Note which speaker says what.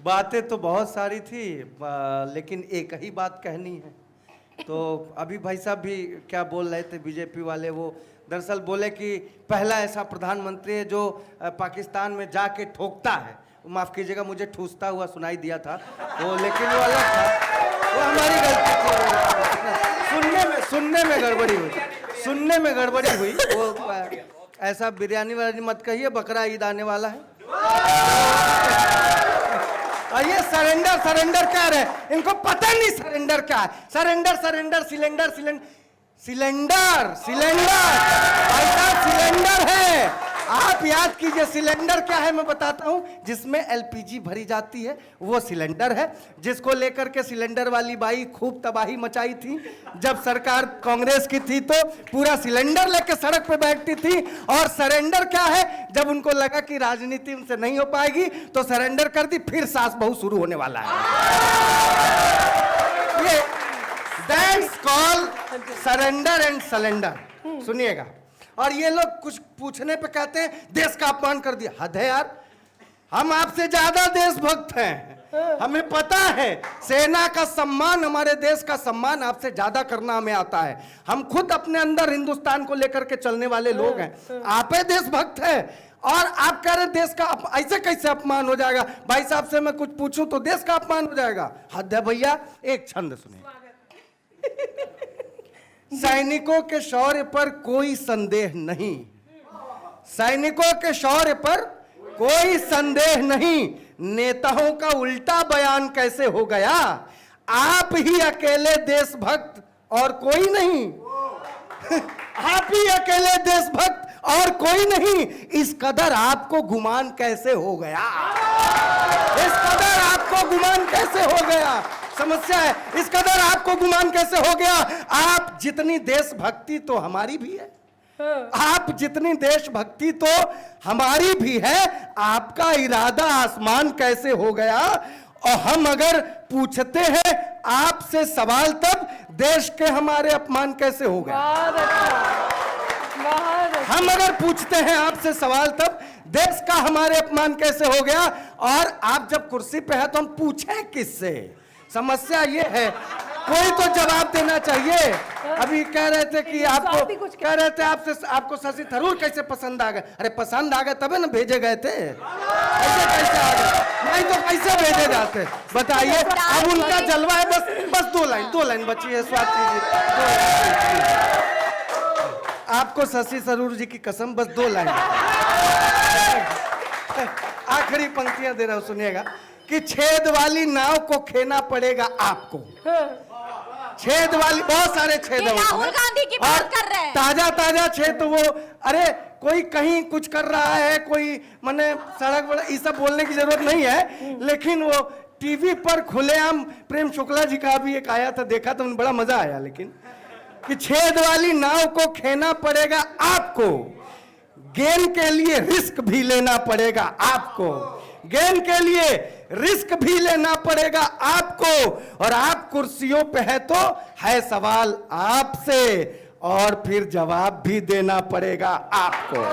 Speaker 1: बातें तो बहुत सारी थी, लेकिन एक ही बात कहनी है। तो अभी भाई साहब भी क्या बोल रहे थे बीजेपी वाले, वो दरअसल बोले कि पहला ऐसा प्रधानमंत्री है जो पाकिस्तान में जाके ठोकता है। माफ़ कीजिएगा, मुझे ठूसता हुआ सुनाई दिया था वो, लेकिन वो अलग था, वो हमारी गलती थी। सुनने में गड़बड़ी हुई, सुनने में गड़बड़ी हुई। वो ऐसा बिरयानी वाली मत कहिए, बकरा ईद आने वाला है। ये सरेंडर सरेंडर कह रहे हैं, इनको पता नहीं सरेंडर क्या है। Surrender surrender cylinder cylinder cylinder cylinder भाई साहब सिलेंडर है। आप याद कीजिए सिलेंडर क्या है, मैं बताता हूं। जिसमें एलपीजी भरी जाती है वो सिलेंडर है, जिसको लेकर के सिलेंडर वाली बाई खूब तबाही मचाई थी। जब सरकार कांग्रेस की थी तो पूरा सिलेंडर लेकर सड़क पे बैठती थी। और सरेंडर क्या है, जब उनको लगा कि राजनीति उनसे नहीं हो पाएगी तो सरेंडर कर दी, फिर सास बहू शुरू होने वाला है। ये that's call surrender and cylinder. सुनिएगा, और ये लोग कुछ पूछने पे कहते हैं देश का अपमान कर दिया। हद है यार, हम आपसे ज्यादा देशभक्त हैं, हमें पता है सेना का सम्मान, हमारे देश का सम्मान आपसे ज्यादा करना हमें आता है। हम खुद अपने अंदर हिंदुस्तान को लेकर के चलने वाले लोग हैं। आप देशभक्त हैं और आप कह रहे देश का ऐसे कैसे अपमान हो जाएगा। भाई साहब से मैं कुछ पूछूं तो देश का अपमान हो जाएगा। हद है भैया। एक छंद सुनिए। सैनिकों के शौर्य पर कोई संदेह नहीं, सैनिकों के शौर्य पर कोई संदेह नहीं। नेताओं का उल्टा बयान कैसे हो गया, आप ही अकेले देशभक्त और कोई नहीं। आप ही अकेले देशभक्त और कोई नहीं। इस कदर आपको गुमान कैसे हो गया, इस कदर आपको गुमान कैसे हो गया, समस्या है। इस कदर आपको गुमान कैसे हो गया। आप जितनी देशभक्ति तो हमारी भी है, आप जितनी देशभक्ति तो हमारी भी है, आपका इरादा आसमान कैसे हो गया। और हम अगर पूछते हैं आपसे सवाल तब देश के हमारे अपमान कैसे हो गया। हम अगर पूछते हैं आपसे सवाल तब देश का हमारे अपमान कैसे हो गया। और आप जब कुर्सी पे है तो हम पूछें किससे। समस्या ये है, कोई तो जवाब देना चाहिए। अभी कह रहे थे कि आपको कह रहे थे आपसे, आपको शशि थरूर कैसे पसंद आ गए। अरे पसंद आ गए तभी ना भेजे गए थे, ऐसे कैसे आ गए, नहीं तो कैसे भेजे जाते बताइए। अब उनका जलवा है। बस दो लाइन बची है। स्वाति जी, आपको शशि थरूर जी की कसम, बस 2 लाइन आखिरी पंक्तियां दे रहा हूं, सुनिएगा कि छेद वाली नाव को खेना पड़ेगा आपको। छेद वाली, बहुत सारे छेद
Speaker 2: राहुल गांधी की बात कर रहे हैं।
Speaker 1: ताजा छेद तो वो, अरे कोई कहीं कुछ कर रहा है, कोई मने सड़क वाला, ये सब बोलने की जरूरत नहीं है। लेकिन वो टीवी पर खुलेआम प्रेम शुक्ला जी का भी एक आया था, देखा तो बड़ा मजा आया। लेकिन कि छेद वाली नाव को खेना पड़ेगा आपको, गेम के लिए रिस्क भी लेना पड़ेगा आपको, गेम के लिए रिस्क भी लेना पड़ेगा आपको। और आप कुर्सियों पे है तो है सवाल आपसे, और फिर जवाब भी देना पड़ेगा आपको।